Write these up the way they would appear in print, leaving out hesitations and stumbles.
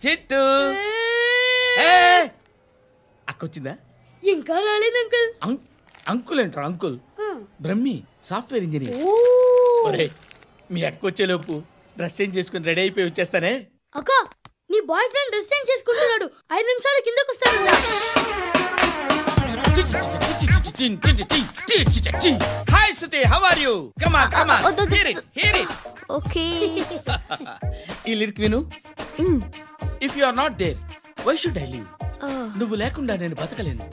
చిట్టు అక్కొచ్చిందా? ఇంకా రాలేదు అంకుల్. అంకుల్ ఏంట్రా అంకుల్? Brahmi software engineer. మీ అక్కొచ్చేలోపు డ్రెస్ చేంజ్ చేసుకుని రెడీ అయిపోయి వచ్చేస్తానే. అక్క నీ బాయ్ ఫ్రెండ్ డ్రెస్ చేంజ్ చేసుకుంటున్నాడు, 5 నిమిషాలు కిందకు వస్తాడు. Hi Suthi, how are you? Come on come on, hear it. Okay. ఈ లిరిక్ విను. If you are not there why should I live? నువ్వు లేకుండా నేను బతకలేను.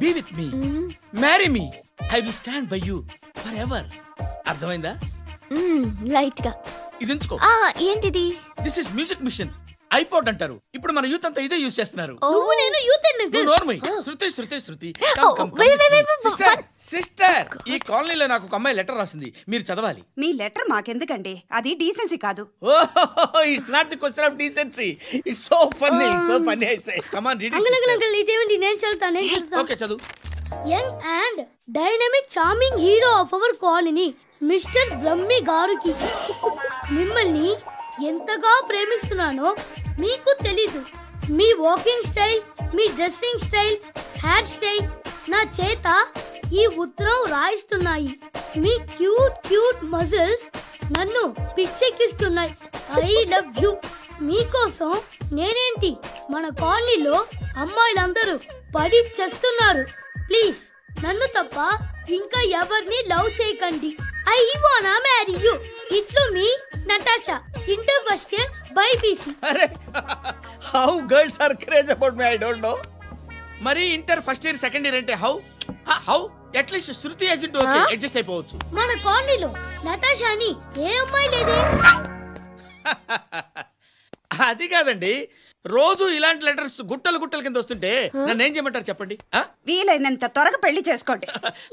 Be with me, marry me, I will stand by you forever. అర్థమైందా? Light గా ఇది ఉంచుకో. ఏంటిది? This is music machine, iPod అంటారు. ఇప్పుడు మన యూత్ అంతా ఇదే యూజ్ చేస్తున్నారు. నువ్వు నేను యూత్ అంకుల్. నోర్మై. శృతి సిస్టర్, ఈ కాలనీలో నాకు ఒక అమ్మాయి లెటర్ రాసింది, మీరు చదవాలి. మీ లెటర్ మాకెందుకండి, అది డీసెన్సీ కాదు. It's not the question of decency, it's so funny I say. Come on read it. Uncle ఇదేంటి? నేను చదువుతాను. ఓకే చదువు. Young and dynamic charming hero of our colony mister Brahmi గారికి మిమ్మల్ని ఎంతగా ప్రేమిస్తున్నానో మీకు తెలీదు. మీ వాకింగ్ స్టైల్, మీ డ్రెస్సింగ్ స్టైల్, హెయిర్ స్టైల్ నా చేత ఈ ఉత్తరం రాయిస్తున్నాయి. మీ క్యూట్ మజిల్స్ నన్ను పిచ్చెక్కిస్తున్నాయి. I love you. మీకోసం నేనేంటి, మన కాలనీలో అమ్మాయిలందరూ పడి చేస్తున్నారు. ప్లీజ్ నన్ను తప్ప ఇంకా ఎవరిని లవ్ చేయకండి. ఐ వానా మ్యారీ యూ. ఇట్లు మీ Natasha, inter first year BiPC. అరే how girls are craze about me, I don't know. మరి inter first year second year అంటే how at least Shruti agent okay adjust అయిపోవచ్చు. మన కాలనీలో నటాషా అని ఏ అమ్మాయి లేదే. అది కాదండి, రోజు ఇలాంటి లెటర్స్ గుట్టలు కింద వస్తుంటే నన్ను ఏం చేయమంటారు చెప్పండి? వీలైనంత త్వరగా పెళ్లి చేసుకోండి.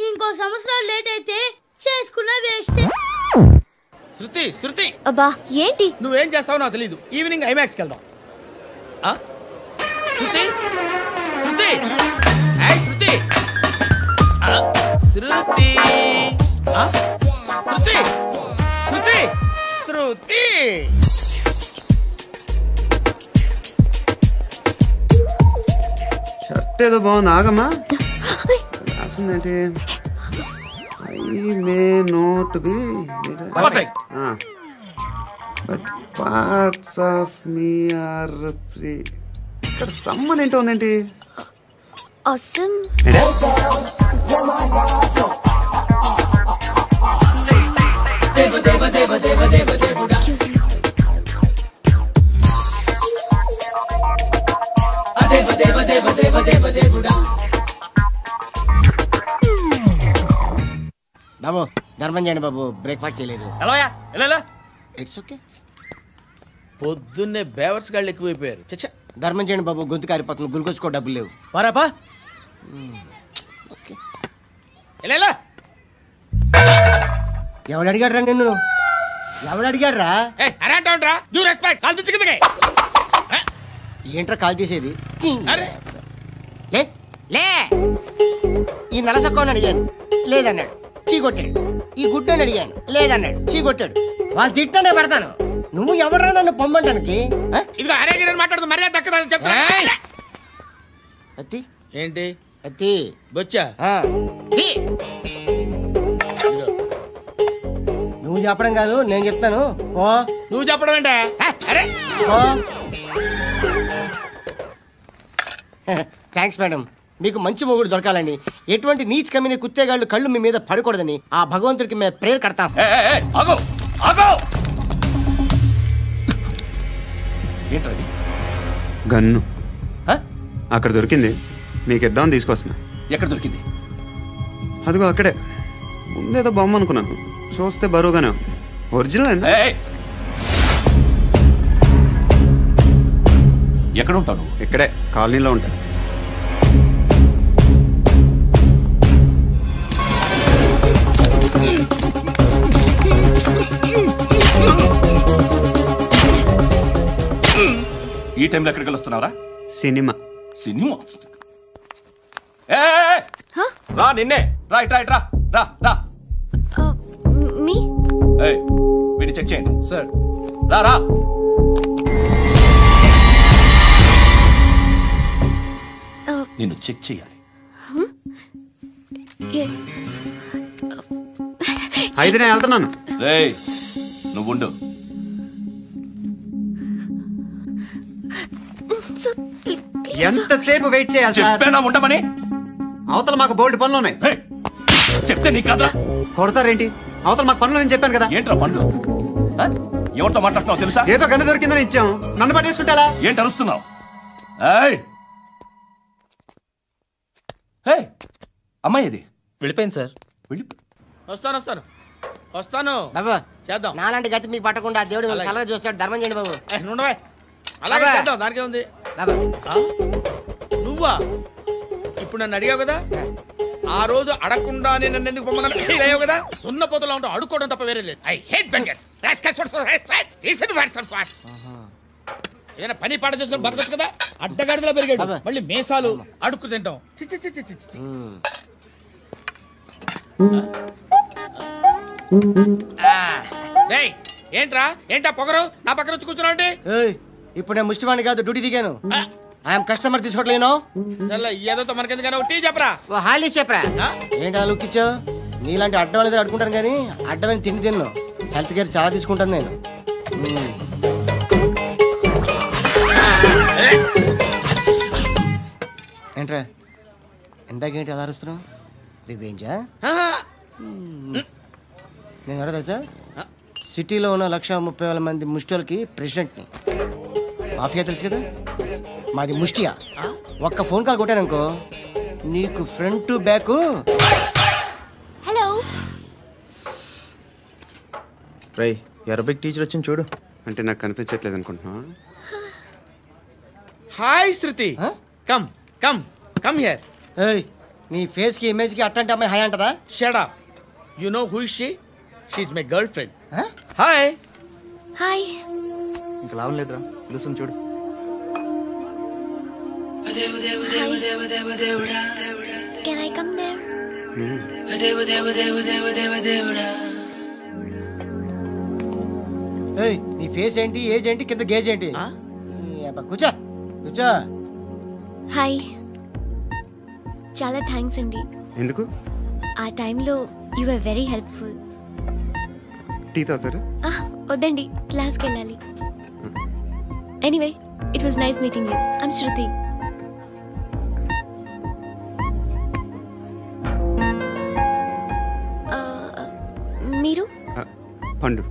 ఇంకో సంవత్సరాలు లేట్ అయితే చేసుకున్న వేస్ట్. శృతి అబ్బా ఏంటి? నువ్వేం చేస్తావో నాకు తెలీదు. ఈవినింగ్ ఐమాక్స్కి వెళ్దాం. శృతి శృతి శృతి శృతి శృతి శృతి శృతి షర్ట్ ఏదో బాగుంది, ఆగమ్మా. రాసిందేంటి? I may not be but parts of me are free. ఇక్కడ సమ్మన్ ఏంటో ఉందేంటి? awesome. బాబు ధర్మం చేయండి బాబు, బ్రేక్ఫాస్ట్ చేయలేదు. It's okay. పొద్దున్నే బేవర్స్ గాళ్ళు ఎక్కువైపోయారు. చచ్చా, ధర్మం చేయండి బాబు, గొంతు కారిపోతుంది, గురికొచ్చుకో డబ్బులు లేవు. పారాపా. ఓకే. ఎవడు అడిగాడు రా నిన్ను? ఎవడు అడిగాడు రా? ఏంట్రా కాల్ తీసేది? లే ఈ నలసక్కని అడిగాను, లేదన్నాడు, చీ కొట్టాడు. ఈ గుడ్డని అడిగాను, లేదన్నాడు, చీ కొట్టాడు. వాళ్ళు తిట్టానే పెడతాను. నువ్వు ఎవడరా నన్ను పొమ్మంటానికి? మాట్లాడుతూ మర్యాద దక్కదని చెప్తా. అత్తి ఏంటి? అత్తి బొచ్చా? నువ్వు చెప్పడం కాదు, నేను చెప్తాను. ఓ నువ్వు చెప్పడం ఏంటే? Thanks madam. మీకు మంచి మొగుడు దొరకాలని, ఎటువంటి నీచ్ కమ్మిన కుత్తేగాళ్ళు కళ్ళు మీ మీద పడకూడదని ఆ భగవంతుడికి మేము ప్రేయర్ కడతాం. ఏంటది? గన్ను అక్కడ దొరికింది, మీకు ఇద్దామని తీసుకొస్తున్నా. ఎక్కడ దొరికింది? అదిగో అక్కడే. ముందేదో బొమ్మ అనుకున్నాను, చూస్తే బరువుగానే ఒరిజినల్ అండి. ఎక్కడ ఉంటాను? ఇక్కడే కాలనీలో ఉంటాను. ఈ టైంలో ఎక్కడికి వస్తున్నావురా? సినిమా. రా, నిన్నే. రైట్ రా రా రా. మీ వీడిని చెక్ చేయండి సార్. రా రా. నిన్ను చెక్ చేయాలి. అయితే నేను వెళ్తున్నాను. రేయ్ నువ్వుండు. ఎంతసేపు వెయిట్ చేయాలి సార్? చెప్పేనా ఉండమని? అవతల మాకు బోల్డ్ పనులు ఉన్నాయి. రేయ్, చెప్తే నీ కదా కొడతారేంటి? అవతల మాకు పనులు నేను చెప్పాను కదా. ఏంట్రా పండు? ఆ? ఎవరితో మాట్లాడుతున్నావు తెలుసా? ఏదో గన్ను దొరికిందని ఇచ్చాం, నన్ను పట్టేసుకుంటా. ఏంటి అరుస్తున్నావు? ఏయ్ ఏయ్, అమ్మాయి ఇది వెళ్ళిపోయింది సార్. వస్తాను బాబు చేద్దాం. నాలాంటి గతి మీకు పట్టకుండా దేవుడు మిమ్మల్ని సలహా చూస్తాడు. ధర్మం చేయండి బాబు. నుండవే అలాగే అబ్బా. చేద్దాం, దానికే ఉంది. బాబు నువ్వా ఇప్పుడు నన్ను అడిగావు కదా, ఆ రోజు అడగకుండా నేను నన్ను ఎందుకు పొమ్మన్నాను ఫీల్ అయ్యావు కదా. సున్న పోతలో ఉంటావు, అడుక్కోవడం తప్ప వేరే లేదు. I hate bangers. ఏదైనా పని పాట చేసుకుని బతకొచ్చు కదా. అడ్డగాడిదలా పెరిగాడు, అబ్బా. మళ్ళీ మేసాలు అడుక్కు తింటాం. చి చి చి చి చి చి. డేయ్, ఏంటా పొగరు నా పక్కన వచ్చి కూర్చున్నావు అంటే? ఏయ్, ఇప్పుడు నేను ముష్టివాణి కాదు, డ్యూటీ దిగాను. ఐఎమ్ కస్టమర్ తీసుకోవట్లేను. చల్ల ఏదో మనకెందుకైనా టీ చెప్పరా. ఓ హాలీ చెప్పరా. ఆ? ఏంటి అలా లుక్ ఇచ్చావు? నీలాంటి అడ్డం వాళ్ళ దగ్గర అడుకుంటాను కానీ అడ్డమైన తిండి తిన్ను. హెల్త్ కేర్ చాలా తీసుకుంటాను నేను. ఏంట్రా ఇందాకేంటి అలా అరుస్తున్నావు? రివేంజా? నేను ఎవరో తెలుసా? సిటీలో ఉన్న 130,000 మంది ముష్టిలకి ప్రెసిడెంట్ని. మాఫియా తెలుసు కదా, మాది ముష్టియా. ఒక్క ఫోన్ కాల్ కొట్టాననుకో నీకు ఫ్రంట్ టు బ్యాక్. హలో. రై అరబిక్ టీచర్ వచ్చింది చూడు. అంటే నాకు కనిపించట్లేదు అనుకుంటున్నా. Hi Shruti, come come come here. ఏయ్, నీ ఫేస్ కి ఇమేజ్ కి అట్లాంటి అమ్మాయి హై అంటదా? Shut up. You know who is she? She is my girlfriend. Hi. Hi. ఇంకా లాభం లేదురా, పిలుస్తుంది చూడు. Can I come there? ఏయ్, నీ ఫేస్ ఏంటి, ఏజ్ ఏంటి, కింద గేజ్ ఏంటి? కూర్చో కూర్చో. హాయ్, చాలా థ్యాంక్స్ అండి. ఎందుకు? ఆ టైంలో you are very helpful. Tea తాగుతారా? వద్దండి, క్లాస్కి వెళ్ళాలి. Anyway, it was nice meeting you. I'm Shruti. మీరు? పండు.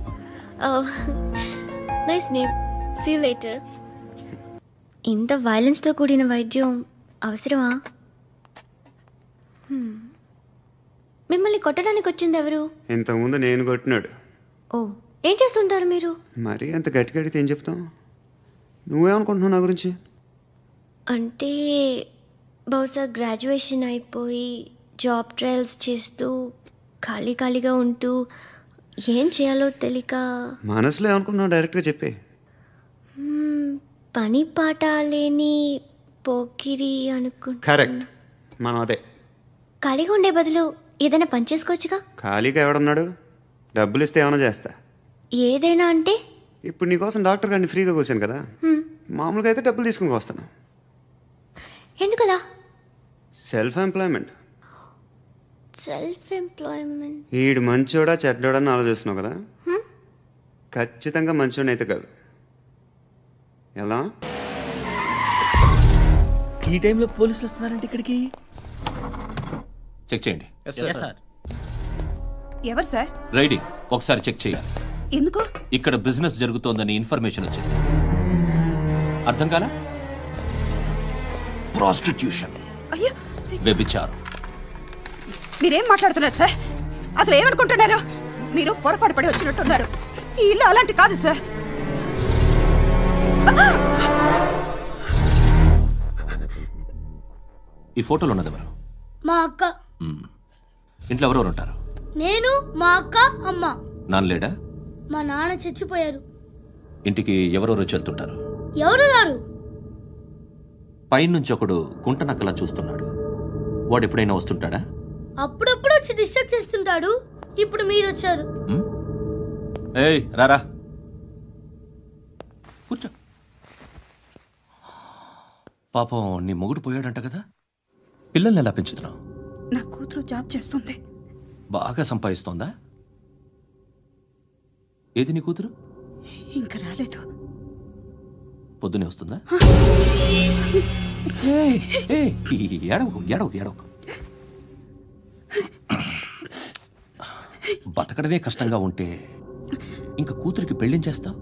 Nice name. See you later. ఇంత వైలెన్స్తో కూడిన వైద్యం అవసరమా? మిమ్మల్ని కొట్టడానికి వచ్చింది ఎవరు? ఇంతకుముందు నేను కొట్టినాడు. ఓ, ఏం చేస్తుంటారు మీరు? మరి అంత గట్టి గడితే ఏం చెప్తాం? నువ్వేమనుకుంటున్నావు నా గురించి? అంటే బహుశా గ్రాడ్యుయేషన్ అయిపోయి జాబ్ ట్రయల్స్ చేస్తూ ఖాళీగా ఉంటూ ఏం చేయాలో తెలియక. మనసులో ఏమనుకుంటున్నావు డైరెక్ట్గా చెప్పే. పని పాట లేని పోకిరి అనుకుంటా. కరెక్ట్, మనం అదే. ఖాళీగా ఉండే బదులు ఏదైనా పని చేసుకోవచ్చుగా. ఖాళీగా ఎవడన్నాడు? డబ్బులు ఇస్తే ఏమైనా చేస్తా. ఏదైనా అంటే? ఇప్పుడు నీకోసం డాక్టర్ గారిని ఫ్రీగా కూర్చాను కదా, మామూలుగా అయితే డబ్బులు తీసుకుని వస్తాను. ఎందుకలా? Self employment. Self employment. ఈడు మంచోడా చెడ్డోడా అని ఆలోచిస్తున్నావు కదా, ఖచ్చితంగా మంచోడని అయితే కాదు. ఎలా? ఈ టైంలో పోలీసులు వస్తున్నారంటే ఇక్కడికి? చెక్ చేయండి. ఎవరు సార్? రైడింగ్ ఒకసారి చెక్ చేయాలి. ఎందుకు? ఇక్కడ బిజినెస్ జరుగుతోందని ఇన్ఫర్మేషన్ వచ్చింది. అర్థం కాలా? ప్రాస్టిట్యూషన్, అయ్యో, వ్యభిచారం. మీరేం మాట్లాడుతున్నారు సార్? అసలు ఏమనుకుంటున్నారు? మీరు పొరపాటు పడి వచ్చినట్టున్నారు. ఈ ఇల్లు అలాంటి కాదు సార్. ఈ ఫోటోలో ఉన్నది ఎవరు? మా అక్క. ఇంట్లో ఎవరెవరు ఉంటారు? నేను, మా అక్క, అమ్మ. నాన్న లేడా? మా నాన్న చచ్చిపోయారు. ఇంటికి ఎవరెవరు వచ్చి వెళ్తుంటారు? ఎవరు రారు. పైనుంచి ఒకడు గుంట నక్కలా చూస్తున్నాడు. వాడు ఎప్పుడైనా వస్తుంటాడా? అప్పుడప్పుడు వచ్చి డిస్టర్బ్ చేస్తుంటాడు. ఇప్పుడు మీరు వచ్చారు. ఏయ్ రారా, కూర్చో. పాపం నీ మొగుడు పోయాడంట కదా, పిల్లల్ని ఎలా పెంచుతున్నావు? నా కూతురు జాబ్ చేస్తుంది. బాగా సంపాదిస్తోందా? ఏది నీ కూతురు? ఇంకా రాలేదు. పొద్దునే వస్తుందా? ఏడవకు ఏడవకు ఏడవకు. బతకడమే కష్టంగా ఉంటే ఇంకా కూతురికి పెళ్ళించేస్తావు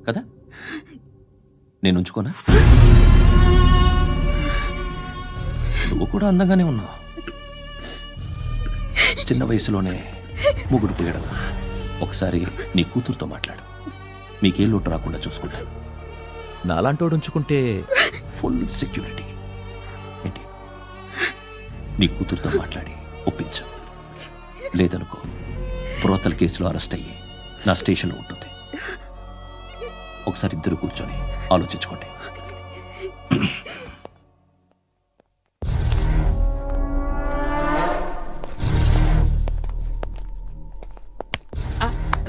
కదా? నేను ఉంచుకోనా? నువ్వు కూడా అందంగానే ఉన్నావు. చిన్న వయసులోనే ముగ్గురు పోయడం. ఒకసారి నీ కూతురుతో మాట్లాడు. మీకే లోటు రాకుండా చూసుకుంటాను. నాలాంటోడు ఉంచుకుంటే ఫుల్ సెక్యూరిటీ. ఏంటి? నీ కూతురుతో మాట్లాడి ఒప్పించు. లేదనుకో ప్రోతల్ కేసులో అరెస్ట్ అయ్యి నా స్టేషన్లో ఉంటుంది. ఒకసారి ఇద్దరు కూర్చొని ఆలోచించుకోండి.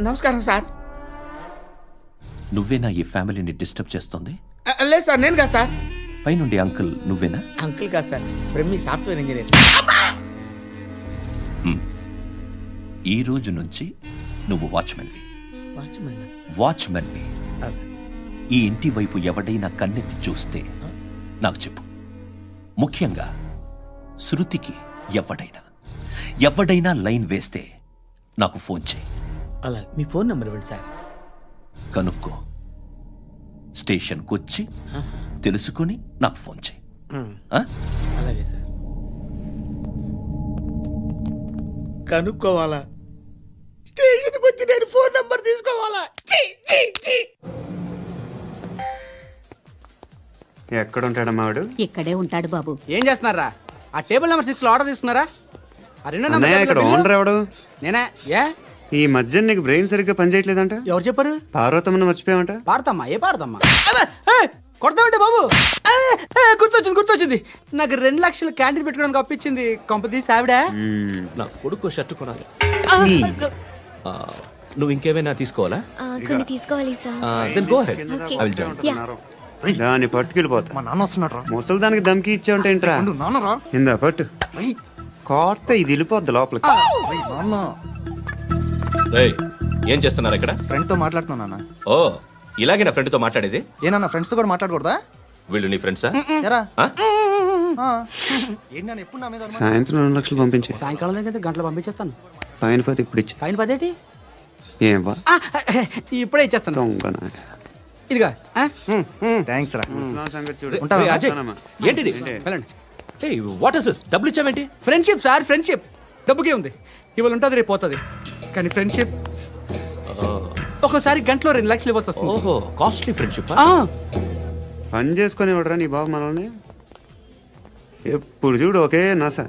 నమస్కారం సార్. నువ్వేనా ఈ ఫ్యామిలీని డిస్టర్బ్ చేస్తుంది? లేదు సార్, నేను కాదు సార్. పైనుండి అంకుల్ నువ్వేనా? అంకుల్ కాదు సార్, బ్రహ్మి సాఫ్ట్వేర్ ఇంజనీర్. ఈ రోజు నుంచి నువ్వు వాచ్మెన్వి. ఈ ఇంటి వైపు ఎవడైనా కన్నెత్తి చూస్తే నాకు చెప్పు. ముఖ్యంగా శృతికి ఎవడైనా లైన్ వేస్తే నాకు ఫోన్ చేయి. అలా మీ ఫోన్ నెంబర్ ఇవ్వండి సార్. కనుక్కో, స్టేషన్కి వచ్చి తెలుసుకుని నాకు ఫోన్ చేయి. అలాగే సార్. కనుక్కోవాలా? స్టేషన్కి వచ్చి నేను ఫోన్ నెంబర్ తీసుకోవాలా? ఎక్కడ ఉంటాడమ్మా వాడు? ఇక్కడే ఉంటాడు బాబు. ఏం చేస్తున్నారా? ఆ టేబుల్ నెంబర్ 6 లో ఆర్డర్ తీసుకున్నారా? ఆ రెండో అన్నయ్య, ఇక్కడ ఓనర్ ఎవడు? నేనే. ఏ ఈ మధ్య నీకు బ్రెయిన్ సరిగ్గా పనిచేయట్లేదంట. ఎవరు చెప్పారు? పార్వతమ్మను మర్చిపోయామంట. పాడతామ్మా? ఏ పాడతామ్మా? కొడతామంటే బాబు. గుర్తొచ్చింది. నాకు 2 లక్షలు క్యాంటీన్ పెట్టుకోవడానికి అప్పించింది కొంపతీసి ఆవిడ. నా కొడుకు షర్ట్ కొనాలి. నువ్వు ఇంకేమైనా తీసుకోవాలా? కొన్ని తీసుకోవాలి sir. Then go ahead. I will join. దాన్ని పట్టుకెళ్ళిపోతా. మా నాన్న వస్తున్నాడు. ముసలి దానికి దమ్కి ఇచ్చావుంటేంట్రా? నాన్నరా ఇందా పట్టు. కోర్త ఇది వెళ్ళిపోద్ది లోపలికి. నాన్న ఏం చేస్తున్నారు ఇక్కడ? ఫ్రెండ్ తో మాట్లాడుతున్నా. ఓ, ఇలాగే నా ఫ్రెండ్ తో మాట్లాడేది? ఏనా ఫ్రెండ్స్ తో కూడా మాట్లాడకూడదా? వీళ్ళు నీ ఫ్రెండ్సా? ఎప్పుడు నా మీద సాయంత్రం 2 లక్షలు పంపించే. సాయంకాలం దగ్గర గంటలు పంపించేస్తాను. పైన 10 ఇప్పుడు ఇచ్చే. పైన 10 ఏంటి? ఏం వా ఇప్పుడే ఇచ్చేస్తాను. ఇదిగా థ్యాంక్స్ రా. సంగతి చూడు. ఏంటిది? What is this? డబ్బులు ఇచ్చావేంటి? Friendship sir, friendship. డబ్బుకే ఉంది, ఇవాళ ఉంటుంది రేపు పోతుంది. కానీ ఫ్రెండ్షిప్ ఒక్కోసారి గంటలో 2 లక్షలు ఇవ్వాల్సి వస్తుంది. ఓహో, కాస్ట్లీ ఫ్రెండ్షిప్. పని చేసుకొని ఇవ్వడరా నీ బాబు మనల్ని? ఎప్పుడు చూడు ఒకే నస.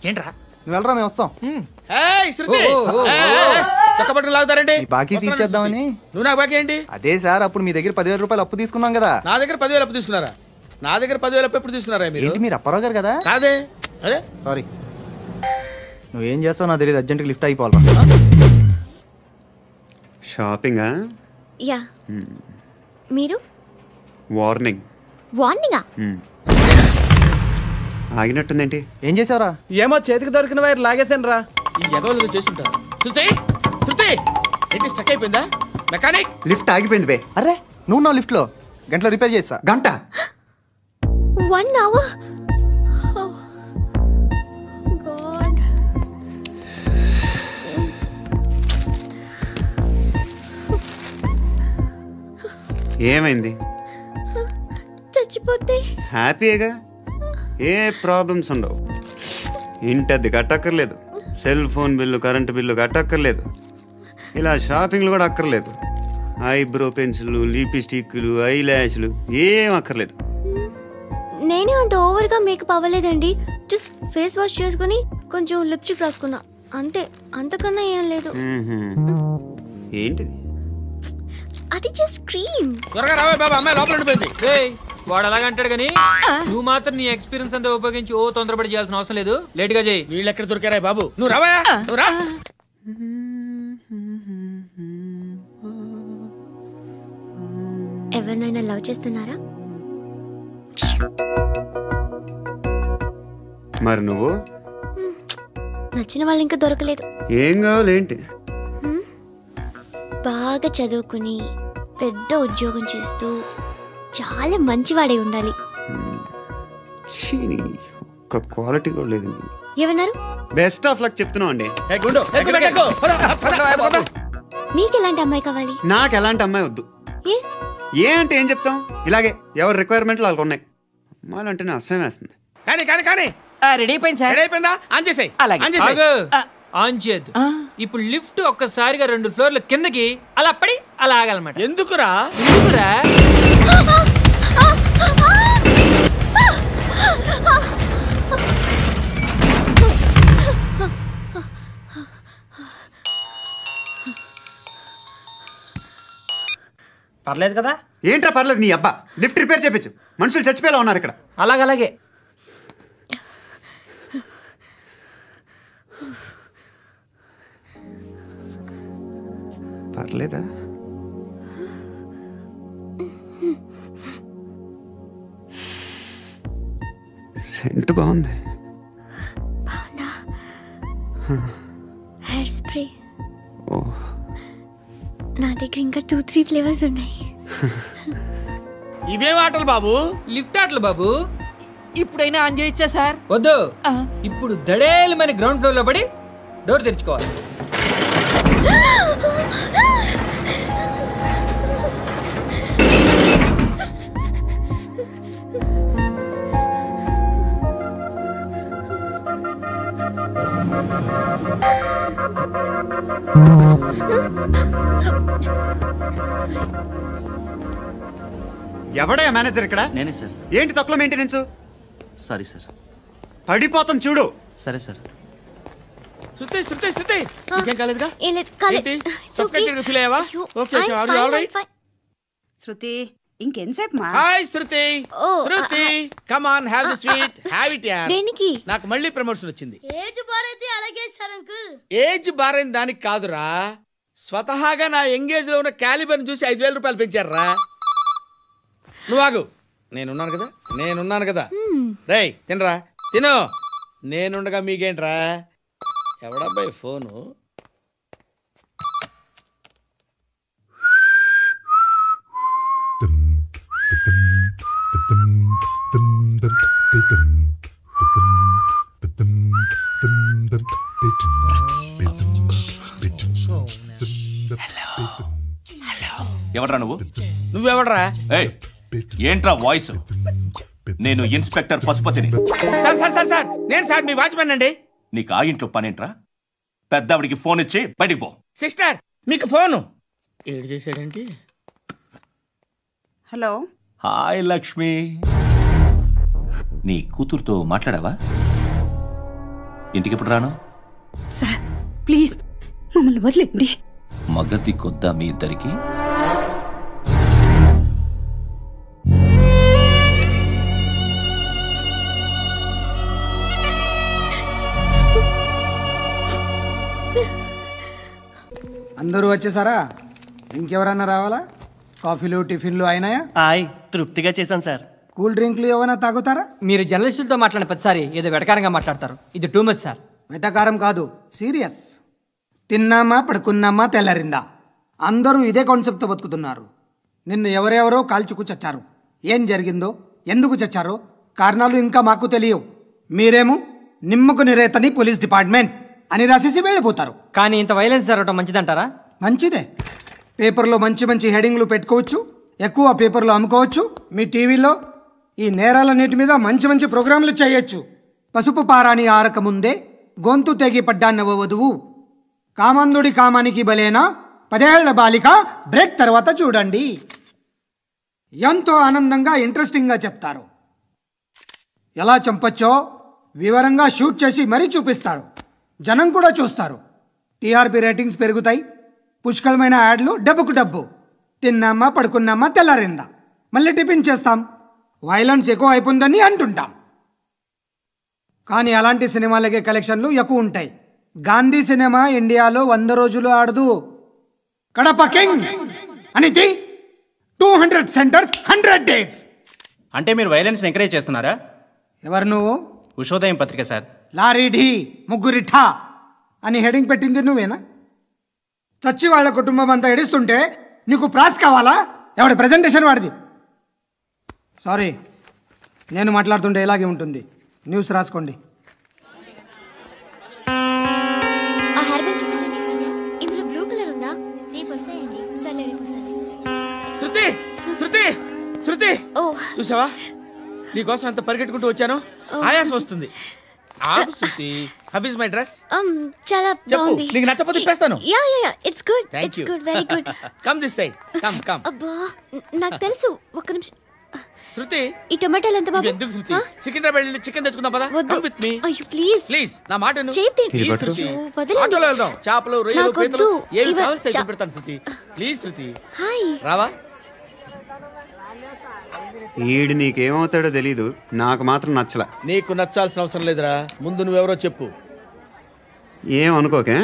ఏంట్రా నువ్వు వెళ్ళరా, మేము వస్తాం. లాగుతారండి. బాకీ తీర్చేద్దామని. నువ్వు నాకు బాకీ ఏంటి? అదే సార్, అప్పుడు మీ దగ్గర 10,000 రూపాయలు అప్పు తీసుకున్నాం కదా. నా దగ్గర 10,000 అప్పు తీసుకున్నారా? నా దగ్గర 10,000 అప్పు ఎప్పుడు తీసుకున్నారా మీరు? మీరు అప్పారావు గారు కదా? కాదే. అరే సారీ. నువ్వేం చేస్తావు నాకు తెలియదు, అర్జెంట్గా లిఫ్ట్ అయిపోవాలి. షాపింగా? యా. మీరు? వార్నింగ్. వార్నింగా? ఆగినట్టుందేంటి? ఏం చేసావురా? ఏమో చేతికి దొరికిన వైర్ లాగేసాను రా. ఈ ఎగవలు చేస్తుంటారు. శృతి ఏంటి స్టక్ అయిపోయిందా? మెకానిక్. లిఫ్ట్ ఆగిపోయింది బే. అరే నువ్వు నా లిఫ్ట్ లో గంటలో రిపేర్ చేస్తా. గంట? 1 hour? Oh, God. ఏమైంది? చచ్చిపోతే హ్యాపీగా, ఏ ప్రాబ్లమ్స్ ఉండవు. ఇంటద్ది కట్టక్కర్లేదు, cell phone bill, current bill కట్టక్కర్లేదు, ఇలా షాపింగ్లు కూడా అక్కర్లేదు. ఐబ్రో పెన్సిల్లు, లిప్స్టిక్లు, ఐ ల్యాష్లు ఏం అక్కర్లేదు. నేనే అంత ఓవర్గా మేకప్ అవ్వలేదండి. జస్ట్ ఫేస్ వాష్ చేసుకుని కొంచెం లిప్స్టిక్ రాసుకున్నా అంతే, అంతకన్నా ఏం లేదు. ఏంటిది? అది జస్ట్ క్రీమ్. త్వరగా రావే బాబా, అమ్మాయి లోపల ఉండిపోయింది. వాడు అలాగంటాడు కానీ నువ్వు మాత్రం నీ ఎక్స్పీరియన్స్ అంతా ఉపయోగించి తొందరపడి చేయాల్సిన అవసరం లేదు. లేట్ గా చేయి. వీళ్ళు ఎక్కడ దొరికారా బాబు? నువ్వు రావా, నువ్వు రా. ఎవరినైనా లవ్ చేస్తున్నారా? మరి నువ్వు? నచ్చిన వాళ్ళు ఇంకా దొరకలేదు. ఏం కావాలి ఏంటి? బాగా చదువుకుని పెద్ద ఉద్యోగం చేస్తూ చాలా మంచివాడే ఉండాలి. ఒక్క క్వాలిటీ కూడా లేదు. ఏమన్నారు? బెస్ట్ ఆఫ్ లక్ చెప్తున్నావు అండి. మీకు ఎలాంటి అమ్మాయి కావాలి? నాకు ఎలాంటి అమ్మాయి వద్దు. ఏ అంటే ఏం చెప్తాం, ఇలాగే ఎవరి రిక్వైర్మెంట్లు వాళ్ళకు ఉన్నాయి. అమ్మాయిలు అంటేనే అసహ్యం వేస్తుంది. కానీ కానీ కానీ రెడీ అయిపోయింది సార్. రెడీ అయిపోయిందా? ఆన్ చేసేయ్. ఆన్ చేయద్దు. ఇప్పుడు లిఫ్ట్ ఒక్కసారిగా 2 ఫ్లోర్ల కిందకి అలా పడి అలా ఆగాలన్నమాట. ఎందుకురా? పర్లేదు కదా? ఏంట్రా పర్లేదు నీ అబ్బా. లిఫ్ట్ రిపేర్ చేయించు. మనుషులు చచ్చిపోయేలా ఉన్నారు ఇక్కడ. అలాగే పర్లేదా? సెంట్ బాగుంది. Hair spray. నా దగ్గర ఇంకా 2-3 ఫ్లేవర్స్ ఉన్నాయి. ఇవేం ఆటలు బాబు? లిఫ్ట్ ఆటలు బాబు. ఇప్పుడైనా ఆన్ చేయొచ్చా సార్? వద్దు. ఇప్పుడు దడేలమైన గ్రౌండ్ ఫ్లోర్ లో పడి డోర్ తెరుచుకోవాలి. ఎవడయ్యా మేనేజర్ ఇక్కడ? నేనే సార్. ఏంటి తక్కువ మెయింటెనెన్స్? Sorry sir. పడిపోతాం చూడు. సరే సార్. శృతి శృతి శృతి ఇంకేం కాలేదుగా? ఫీల్ అయ్యావా? Okay all right. శృతి ఇంకెంతసేపు మా? Hi Shruti. Shruti come on have the sweet. Have it యార్. దేనికి? నాకు మళ్ళీ ప్రమోషన్ వచ్చింది. ఏజ్ బారైతే అలాగే సార్ అంకుల్. ఏజ్ బారైన దానికి కాదురా, స్వతహాగా నా ఎంగేజ్ లో ఉన్న క్యాలిబర్ చూసి 5,000 రూపాయలు పెంచారా. నువ్వు ఆగు, నేనున్నాను కదా. రేయ్ తినరా, తిను. నేనుండగా మీకేంట్రా? ఎవడబ్బాయి ఫోను? ఎవడ్రా నువ్వు? నువ్వెవడ్రా? ఏంట్రా వాయిస్? నేను ఇన్స్పెక్టర్ పశుపతిని. సార్ నేను సార్ మీ వాచ్మెన్ అండి. నీకు ఆ ఇంట్లో పనేంట్రా? పెద్దవిడికి ఫోన్ ఇచ్చి బయటికి పో. సిస్టర్ మీకు ఫోను. ఏడు చేశాడేంటి? హలో. హాయ్ లక్ష్మి. నీ కూతురుతో మాట్లాడావా? ఇంటికి ఎప్పుడు రాను? సార్ ప్లీజ్ మమ్మల్ని వదిలేండి. మగతి కొద్దా మీ ఇద్దరికి? అందరూ వచ్చేసారా? ఇంకెవరన్నా రావాలా? కాఫీలు టిఫిన్లు అయినాయా? తృప్తిగా చేశాను సార్. కూల్ డ్రింక్లు ఏమైనా తాగుతారా? మీరు జర్నలిస్టులతో మాట్లాడిన ప్రతిసారి ఏదో వెటకారంగా మాట్లాడతారు. ఇది టూ మచ్ సార్. వెటకారం కాదు, సీరియస్. తిన్నామా పడుకున్నామా తెల్లరిందా, అందరూ ఇదే కాన్సెప్ట్తో బతుకుతున్నారు. నిన్ను ఎవరెవరో కాల్చుకు చచ్చారు. ఏం జరిగిందో, ఎందుకు చచ్చారో కారణాలు ఇంకా మాకు తెలియవు. మీరేమో నిమ్మకు నిరేతని పోలీస్ డిపార్ట్మెంట్ అని రాసేసి వెళ్ళిపోతారు. కానీ ఇంత వైలెన్స్ జరగడం మంచిదంటారా? మంచిదే. పేపర్లో మంచి మంచి హెడింగ్లు పెట్టుకోవచ్చు, ఎక్కువ పేపర్లు అమ్ముకోవచ్చు. మీ టీవీలో ఈ నేరాలన్నిటి మీద మంచి మంచి ప్రోగ్రాంలు చేయొచ్చు. పసుపు పారాని ఆరక ముందే గొంతు తెగి పడ్డాన్నవ వధువు, కామందుడి కామానికి బలేనా 10 ఏళ్ల బాలిక బ్రేక్ తర్వాత చూడండి. ఎంతో ఆనందంగా ఇంట్రెస్టింగ్గా చెప్తారు. ఎలా చంపచ్చో వివరంగా షూట్ చేసి మరీ చూపిస్తారు. జనం కూడా చూస్తారు. టీఆర్పీ రేటింగ్స్ పెరుగుతాయి. పుష్కలమైన యాడ్లు డబ్బుకు డబ్బు. తిన్నామా పడుకున్నామా తెల్లారిందా, మళ్ళీ టిఫిన్ చేస్తాం. వైలెన్స్ ఎక్కువ అయిపోయిందని అంటుంటాం. కానీ అలాంటి సినిమాలకే కలెక్షన్లు ఎక్కువ ఉంటాయి. గాంధీ సినిమా ఇండియాలో 100 రోజులు ఆడదు. కడప కింగ్ అనితి 200 సెంటర్స్ 100 days. అంటే మీరు వైలెన్స్ ఎంకరేజ్ చేస్తున్నారా? ఎవరు నువ్వు? ఉషోదయం పత్రిక సార్. లారీ ఢీ ముగ్గురి ఠా అని హెడింగ్ పెట్టింది నువ్వేనా? చచ్చి వాళ్ళ కుటుంబం అంతా ఎడుస్తుంటే నీకు ప్రాస్ కావాలా? ఎవడి ప్రెజెంటేషన్ వాడిది. సారీ, నేను మాట్లాడుతుంటే ఇలాగే ఉంటుంది. న్యూస్ రాసుకోండి. ఆ హెయిర్ బ్యాండ్ చూపించండి. ఇందులో బ్లూ కలర్ ఉందా? రేపు వస్తాయండి. సరే రేపు వస్తాయి. శృతి శృతి శృతి ఓ చూసావా, నీకోసం ఎంత పరిగెట్టుకుంటూ వచ్చాను. ఆయాసం వస్తుంది. ఆగు Shruti. How is my dress? చాలా బాగుంది. నీకు నచ్చకపోతే తిప్పేస్తాను. Yeah yeah yeah, it's good. It's good, very good. Come this side. Come come. అబ్బా నాకు తెలుసు. ఒక్క నిమిషం. శృతి ఈ టొమాటోలు ఎంత బాబు? ఎందుకు శృతి? సికింద్రాబాద్ వెళ్ళి చికెన్ తెచ్చుకుందాం పదా. Come with me. అయ్యో ప్లీజ్ ప్లీజ్ నా మాట విను. చేతి ప్లీజ్ శృతి. వదలండి. ఆటోలో వెళ్దాం. చేపలు, రొయ్యలు, నాకు పీతలు వద్దు. ఏమి ఇవ- కావాలి తెచ్చి పెడతాను శృతి. Please Shruti. హాయ్. రావా? ఈడు నీకేమవుతాడో తెలీదు, నాకు మాత్రం నచ్చలా. నీకు నచ్చాల్సిన అవసరం లేదురా. ముందు నువ్వెవరో చెప్పు. ఏం అనుకోకే.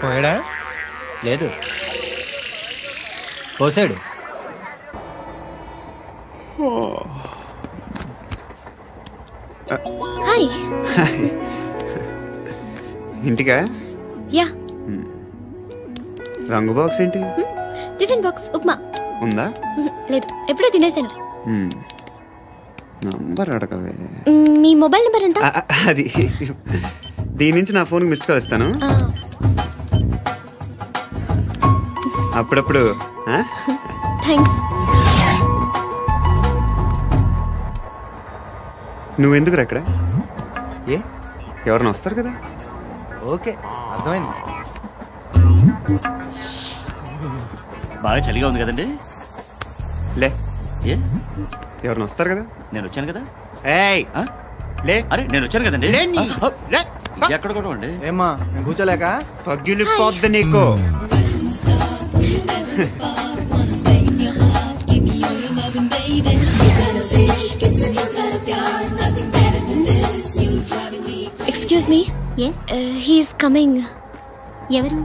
పోయాడా? లేదు, పోసాడు. హాయ్. ఇంటికా? యా. రంగు బాక్స్ ఏంటి? టిఫిన్ బాక్స్ ఉప్మా ఉందా? లేదు, ఎప్పుడో తినేసాను. నంబర్ అడగవే. మీ మొబైల్ నెంబర్ ఎంత? అది దీని నుంచి నా ఫోన్కి మిస్డ్ కాల్ ఇస్తాను. అప్పుడప్పుడు. థ్యాంక్స్. నువ్వెందుకురా ఇక్కడ? ఏ ఎవరైనా వస్తారు కదా. ఓకే, అర్థమైంది. బాగా చలిగా ఉంది కదండి. లే, ఏ ఎవరైనా వస్తారు కదా. నేను వచ్చాను కదా. ఏయ్ లే. అరే నేను వచ్చాను కదండి. లే. ఎక్కడ కూడా అండి. ఏమ్మా నేను కూర్చోలేక పగిలిపోద్ది నీకు. Excuse me. Yes, he's coming. ఎవరు?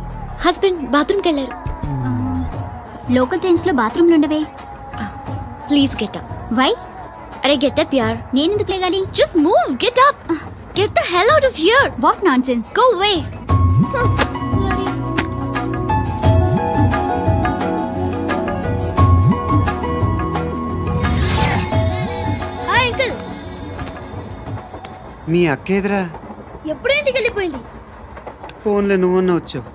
హస్బెండ్ బాత్రూమ్కి వెళ్ళారు. లోకల్ ట్రైన్స్ లో బాత్రూమ్లు ఉండవే. Please get up. వై? అరే గెట్ అప్ యార్. నేను ఎందుకు లేగాలి? Just move, get up. Get the hell out of here. What nonsense. Go away. Hi uncle. మీ అక్క ఎదురా? ఎప్పుడు ఇంటికి వెళ్ళిపోయింది? ఫోన్లో నువ్వన్నా వచ్చావు.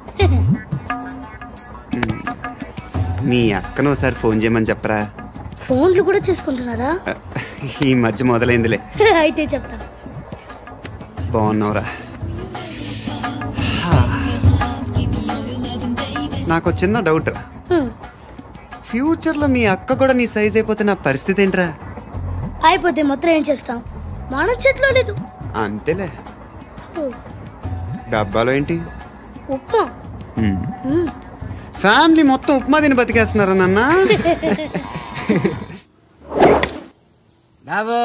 మీ అక్కను ఒకసారి ఫోన్ చేయమని చెప్పరా. ఫోన్లు కూడా చేసుకుంటున్నారా? ఈ మధ్య మొదలైందిలే. అయితే చెప్తా. బాగున్నావురా. నాకు చిన్న డౌట్ రా. ఫ్యూచర్లో మీ అక్క కూడా నీ సైజ్ అయిపోతే నా పరిస్థితి ఏంట్రా? అయిపోతే మొత్తం ఏం చేస్తాం? మన చేతిలో లేదు. అంతేలే. డబ్బాలో ఏంటి? ఉప్మా. ఫ్యామిలీ మొత్తం ఉప్మా తిని బతికేస్తున్నారా నాన్న? బాబు,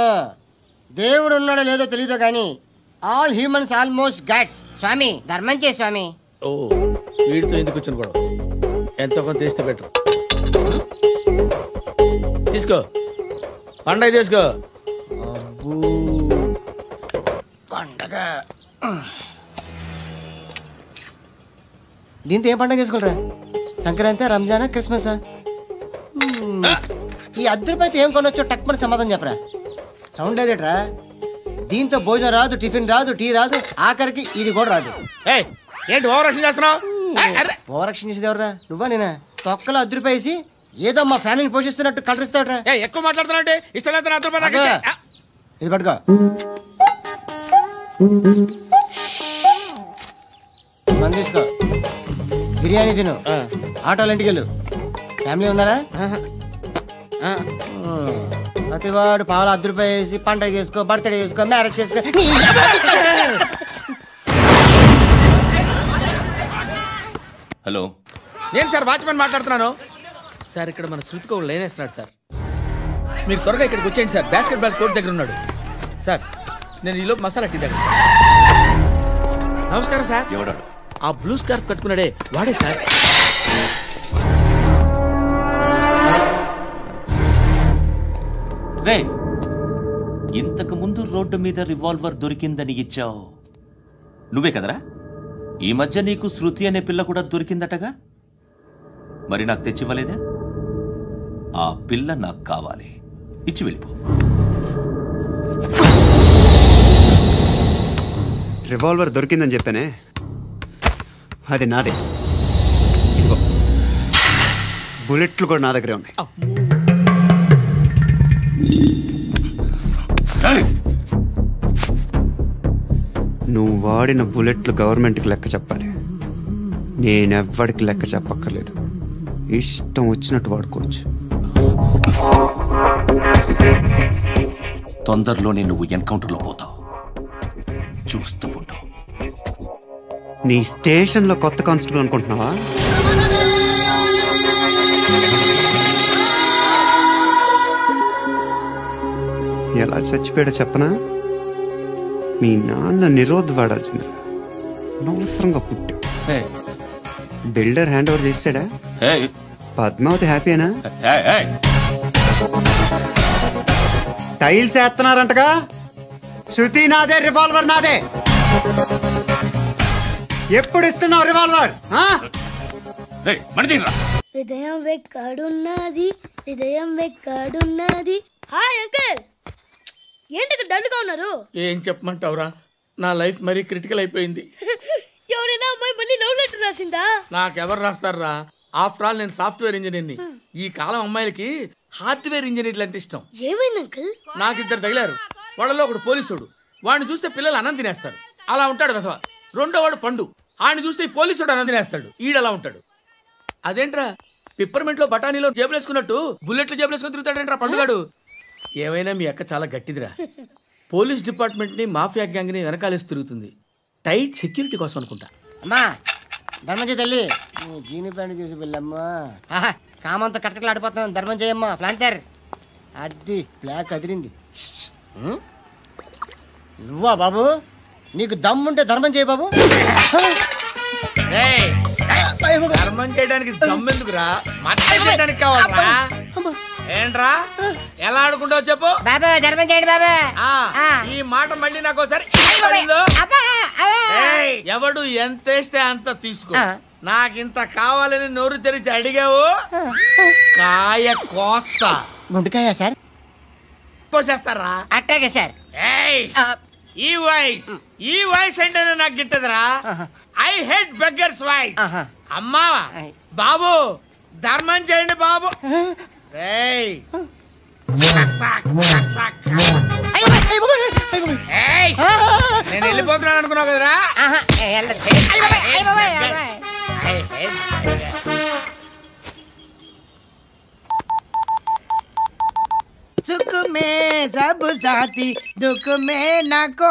దేవుడు ఉన్నాడో లేదో తెలీదు కానీ ఆల్ హ్యూమన్స్ ఆల్మోస్ట్ గాడ్స్. స్వామి ధర్మం చే స్వామి. ఓ వీడితో ఎందుకు వచ్చిన గొడవ? ఎంతో కొంత తీస్తే బెటర్. తీసుకో పండగ తీసుకో. పండగ దీంతో ఏం పండగ చేసుకోలేరా? సంక్రాంతి, రంజానా, క్రిస్మసా? ఈ ₹10 ఏం కొనొచ్చో టక్మని సమాధానం చెప్పరా. సౌండ్ లేదేట్రా? దీంతో భోజనం రాదు, టిఫిన్ రాదు, టీ రాదు, ఆఖరికి ఇది కూడా రాదు. ఏంటి ఓవర్ యాక్షన్ చేస్తున్నావు? ఓవర్ యాక్షన్ చేసేది ఎవరా? నువ్వా నేనా? తొక్కలో ₹10 వేసి ఏదో మా ఫ్యామిలీని పోషిస్తున్నట్టు కలరిస్తాడ్రా. ఎక్కువ మాట్లాడుతున్నా ఇష్టం లేదు. ఇది పట్టుకో. మంది తీసుకో, బిర్యానీ తిను, ఆటోలు ఇంటికి వెళ్ళు. ఫ్యామిలీ ఉందారా? ప్రతివాడు పావులు ₹10 వేసి పండగ చేసుకో, బర్త్డే చేసుకో, మ్యారేజ్ చేసుకో. హలో, నేను సార్ వాచ్మెన్ మాట్లాడుతున్నాను. సార్ ఇక్కడ మన శృతికో లైన్ వేస్తున్నాడు సార్. మీరు త్వరగా ఇక్కడికి వచ్చేయండి సార్. బాస్కెట్ బాల్ కోర్ట్ దగ్గర ఉన్నాడు సార్. నేను ఈలోపు మసాలా టీ దగ్గర. నమస్కారం సార్. ఎవడాడు? ఆ బ్లూ స్కార్ఫ్ కట్టుకున్నాడే వాడే సార్. రే, ఇంతకు ముందు రోడ్డు మీద రివాల్వర్ దొరికిందని ఇచ్చావు నువ్వే కదరా? ఈ మధ్య నీకు శృతి అనే పిల్ల కూడా దొరికిందటగా, మరి నాకు తెచ్చివ్వలేదే? ఆ పిల్ల నాకు కావాలి, ఇచ్చి వెళ్ళిపో. రివాల్వర్ దొరికిందని చెప్పానే, అది నాదే. బుల్లెట్లు కూడా నా దగ్గరే ఉన్నాయి. నువ్వు వాడిన బుల్లెట్లు గవర్నమెంట్కి లెక్క చెప్పాలి. నేనెవ్వడికి లెక్క చెప్పక్కర్లేదు. ఇష్టం వచ్చినట్టు వాడుకోవచ్చు. తొందరలోనే నువ్వు ఎన్కౌంటర్లో పోతావు, చూస్తూ ఉంటావు. నీ స్టేషన్లో కొత్త కానిస్టేబుల్ అనుకుంటున్నావా? ఎలా చచ్చిపోయాడో చెప్పనా? మీ నాన్న నిరోధ్ వాడాల్సింది, అనవసరంగా పుట్టావు. బిల్డర్ హ్యాండ్ ఓవర్ చేసాడా? పద్మావతి హ్యాపీనా? టైల్స్ వేస్తున్నారంటగా. శృతి నాదే, రివాల్వర్ నాదే. ఎప్పుడు ఇస్తున్నావు రివాల్వర్? హృదయం వెక్కడున్నది, హృదయం వెక్కడున్నది. హాయ్ అంకుల్, ఏంటి డల్గా ఉన్నారు? ఏం చెప్పమంటావురా, నా లైఫ్ మరీ క్రిటికల్ అయిపోయింది. ఎవరైనా అమ్మాయి మళ్ళీ లవ్ లెటర్ రాసిందా? నాకెవరు రాస్తారా? ఆఫ్టర్ ఆల్ నేను సాఫ్ట్వేర్ ఇంజనీర్ని. ఈ కాలం అమ్మాయిలకి హార్డ్వేర్ ఇంజనీర్లు అంటే ఇష్టం. ఏమైంది అంకుల్? నాకు ఇద్దరు తగిలారు. వాళ్ళలో ఒకడు పోలీసుడు, వాడిని చూస్తే పిల్లలు అన్నం తినేస్తారు, అలా ఉంటాడు వెధవ. రెండో వాడు పండు, ఆయన చూస్తే పోలీసుడు అన్నం తినేస్తాడు, ఈడలా ఉంటాడు. అదేంట్రా పిప్పర్మెంట్ లో బఠానీలో జేబులు వేసుకున్నట్టు బుల్లెట్లు జేబులు వేసుకుని తిరుగుతాడేంట్రా పండుగాడు. ఏమైనా మీ అక్క చాలా గట్టిదిరా. పోలీస్ డిపార్ట్మెంట్ ని మాఫియా గ్యాంగ్ ని వెనకాలేసి తిరుగుతుంది. టైట్ సెక్యూరిటీ కోసం అనుకుంటా. అమ్మా ధర్మం తల్లి, జీని ప్యాంట్ చూసి వెళ్ళమ్మా. కామంతో కట్టకలు ఆడిపోతున్నాను, ధర్మం చేయమ్మా. ఫ్లాంటర్ అది బ్లాక్ అదిరింది. నువ్వా బాబు? నీకు దమ్ముంటే ధర్మం చేయ బాబు. ధర్మం చేయడానికి దమ్మెందుకురా, మాట్లాడడానికి కావాలరా. ఏంట్రా ఎలా ఆడుకుంటావు చెప్పు బాబా? ధర్మం చేయండి బాబా. ఈ మాట మళ్ళీ నాకు ఒకసారి. ఎవడు ఎంత వేస్తే అంత తీసుకో. నాకింత కావాలని నోరు తెరిచి అడిగావు, కాయ కోస్తా. గుండెకాయ సార్? కోసేస్తారా? అట్టాగే సార్. ఈ వాయిస్ అంటేనే నాకు గిట్టదురా. I hate beggars voice. అమ్మా బాబు ధర్మం చేయండి బాబు. నేను వెళ్ళిపోతున్నాను అనుకున్నావు కదరా. సుఖ మే సబ్ సాథీ దుఃఖ మే నాకో.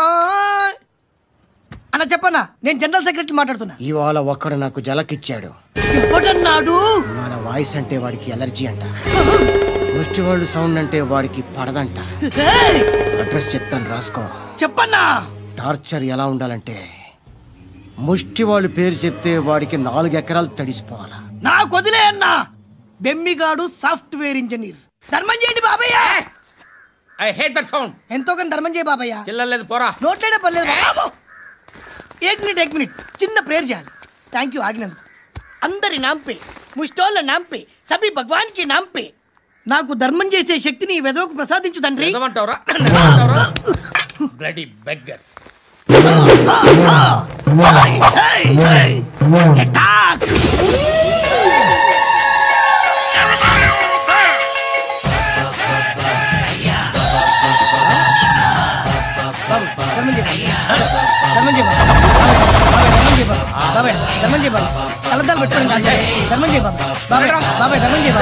అన్న చెప్పన్నా, నేను జనరల్ సెక్రటరీ మాట్లాడుతున్నా. ఇవాళ ఒక్కడు నాకు జలకిచ్చాడు. ఎవడన్నాడు? మన వాయిస్ అంటే వాడికి ఎలర్జీ అంట, ముష్టి వాళ్ళు సౌండ్ అంటే వాడికి పడదంట. అడ్రస్ చెప్తాను రాసుకో. చెప్పన్నా. టార్చర్ ఎలా ఉండాలంటే, ముష్టి వాళ్ళు పేరు చెప్తే వాడికి 4 ఎకరాలు తడిసిపోవాలా. నాకు వదిలే అన్నా. బెమ్మిగాడు సాఫ్ట్వేర్ ఇంజనీర్. ధర్మం చేయండి బాబయ్య. I hate that sound. ఎంతో కానీ ధర్మం చేయ బాబయ్య. చిల్లలేదు పోరా. నోట్లేనే పర్లేదు బాబు. ఏక్ మినిట్ చిన్న ప్రేయర్ చేయాలి. థ్యాంక్ యూ ఆగినందుకు. అందరి నాంపే, ముష్టోళ్ళ నాంపే, సభి భగవాన్ కి నాంపే నాకు ధర్మం చేసే శక్తిని ఈ వెదవకు ప్రసాదించు తండ్రి. Bloody beggars. కలద్దాలు పెట్టుకోండి ధర్మం చేయ బాబాయ్. బాబాయ్ ధర్మం చేయ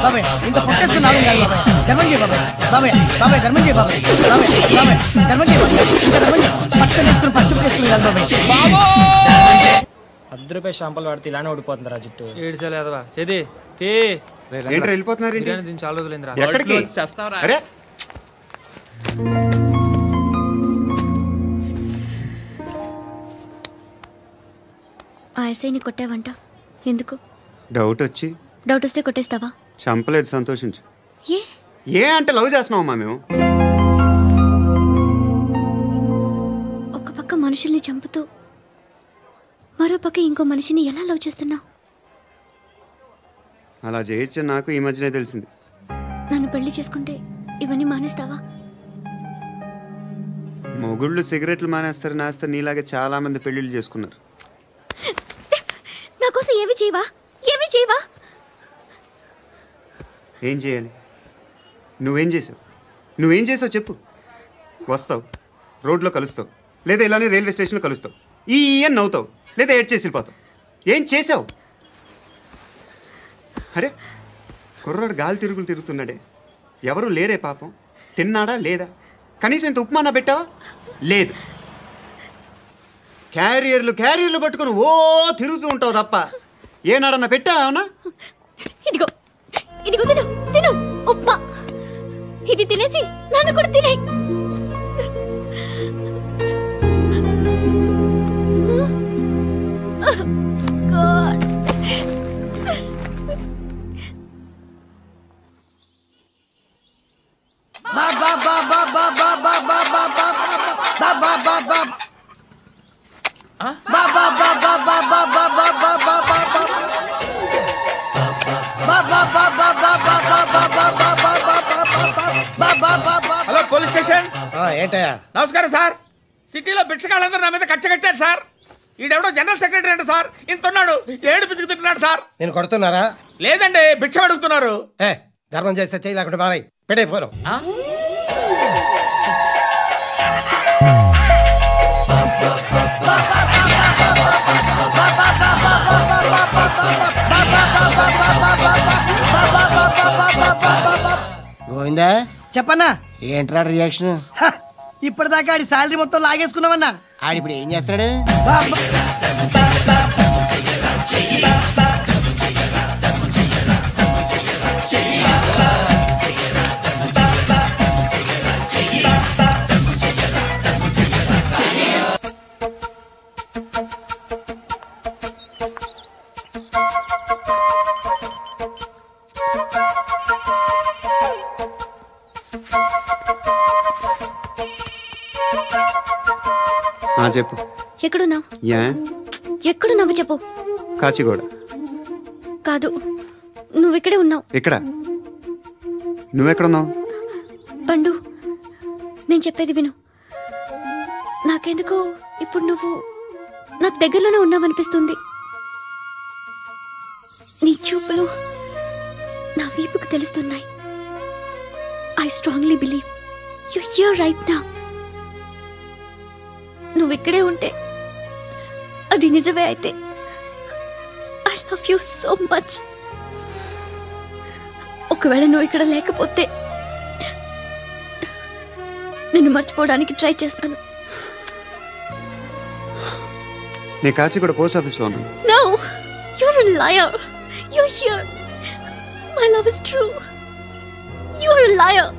బాబాయ్. ఇంత పుట్టేస్తున్నావు ధర్మం చేయ బాబాయ్. బాబాయ్ బాబాయ్ ధర్మం చేయ బాబాయ్. బాబాయ్ బాబాయ్ ధర్మం చేయ ఇంకా ధర్మం చేయ. పట్టుకొని వేసుకుని పచ్చి వేసుకుని బాబాయ్. 10 రూపాయలు షాంపులు వాడితే ఇలానే ఓడిపోతుందిరా జుట్టు. ఏడ్చలేదవా చేది వెళ్ళిపోతున్నారు. చాలా రోజులైందిరా. ఎక్కడికి? అరే ఆ ఎస్ఐని కొట్టావంట, ఎందుకు? డౌట్ వచ్చి. డౌట్ వస్తే కొట్టేస్తావా? చంపలేదు, సంతోషించు. ఏ అంటే లవ్ చేస్తున్నావమ్మా మేము. ఒక పక్క మనుషుల్ని చంపుతూ మరో పక్క ఇంకో మనిషిని ఎలా లవ్ చేస్తున్నావు? అలా చేయొచ్చు నాకు ఈ మధ్యనే తెలిసింది. నన్ను పెళ్లి చేసుకుంటే ఇవన్నీ మానేస్తావా? మొగుళ్ళు సిగరెట్లు మానేస్తారు, నాస్తారు. నీలాగే చాలా మంది పెళ్లిళ్ళు చేసుకున్నారు. నా కోసం ఏమి చేయవా? ఏమి చేయవా? ఏం చేయాలి? నువ్వేం చేసావు చెప్పు. వస్తావు, రోడ్లో కలుస్తావు, లేదా ఇలానే రైల్వే స్టేషన్లో కలుస్తావు, అని నవ్వుతావు, లేదా ఏడ్ చేసి వెళ్ళిపోతావు. ఏం చేసావు? అరే కుర్రాడు గాలి తిరుగుతున్నాడే, ఎవరు లేరే పాపం. తిన్నాడా లేదా? కనీసం ఇంత ఉప్మానా పెట్టావా? లేదు. క్యారియర్లు పట్టుకుని తిరుగుతూ ఉంటావు తప్ప ఏనాడన్నా పెట్టావా? ఇదిగో ఇదిగో తిను తిను ఉప్మా. ఇది తినేసి నన్ను కూడా తినే. Hello police station. ఏంటయ్యా? నమస్కారం సార్. సిటీలో భిక్షగాళ్ళందరూ నా మీద కట్టారు సార్. ఈడెవడో జనరల్ సెక్రటరీ అంట సార్. ఇంతున్నాడు, ఏడు పిచ్చుకుతున్నాడు సార్. నేను కొడుతున్నారా? లేదండి, భిక్ష అడుగుతున్నారు. ధర్మం చేస్తే చెయ్యి, లేకుండా మారాయి. పెట్టే ఫోను. గోవిందా, చెప్పన్నా. ఏంట్రా రియాక్షన్? ఇప్పటిదాకా ఆడి శాలరీ మొత్తం లాగేసుకున్నావన్నా. ఆడిప్పుడు ఏం చేస్తాడు? చెప్పు. ఎక్కడున్నావు? చెప్పు. కాచిగూడ. కాదు, నువ్వు ఇక్కడే ఉన్నావు. ఇక్కడ? నువ్వెక్కడున్నావు? పండు, నేను చెప్పేది విను. నాకెందుకు ఇప్పుడు నువ్వు నాకు దగ్గరలోనే ఉన్నావనిపిస్తుంది. నీ చూపులు నా వీపుకు తెలుస్తున్నాయి. I strongly believe you here right now. నువ్వు ఇక్కడే ఉంటే అది నిజమే అయితే I love you so much. ఒకవేళ నువ్వు ఇక్కడ లేకపోతే నిన్ను మర్చిపోవడానికి ట్రై చేస్తాను. నేను కాచిగూడ పోస్ట్ ఆఫీస్లో ఉన్నాను. No, you're a liar. You're here. My love is true. You're a liar.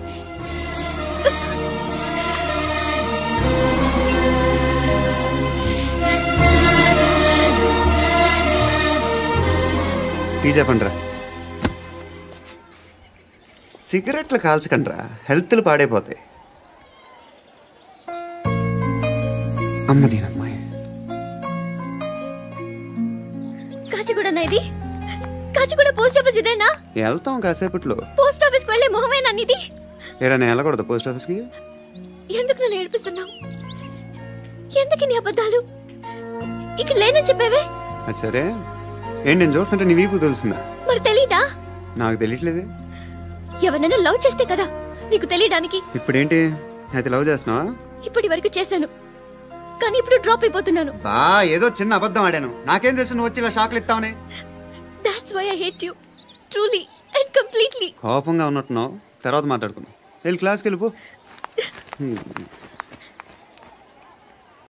Tea చెప్పండిరా. సిగరెట్లు కాల్చకండ్రా, హెల్త్లు పాడైపోతాయి. అమ్మదీనమ్మాయి. కాచిగూడనా ఇది? కాచిగూడ పోస్ట్ ఆఫీస్ ఇదేనా? వెళ్తాం కాసేపట్లో. పోస్ట్ ఆఫీస్కి వెళ్ళే మొహమేనా నీది? ఏరా నేను వెళ్ళకూడదు పోస్ట్ ఆఫీస్కి? ఎందుకు నన్ను ఏడిపిస్తున్నావు? ఎందుకు నీ అబద్ధాలు? ఇక్కడ లేనని చెప్పేవే. అది సరే, ఏంటి నేను చూస్తుంటే నీ వీపు తెలుస్తుందా? మరి తెలీదా? నాకు తెలియట్లేదే. ఎవరైనా లవ్ చేస్తే కదా నీకు తెలియడానికి. ఇప్పుడేంటి అయితే లవ్ చేస్తున్నావా? ఇప్పటి వరకు చేశాను, కానీ ఇప్పుడు డ్రాప్ అయిపోతున్నాను. ఏదో చిన్న అబద్ధం ఆడాను. నాకేం తెలుసు నువ్వు వచ్చి ఇలా షాక్లు ఇస్తావని. That's why I hate you. Truly and completely. కోపంగా ఉన్నట్టున్నావు, తర్వాత మాట్లాడుకుందాం. వెళ్ళి క్లాస్కి వెళ్ళిపో.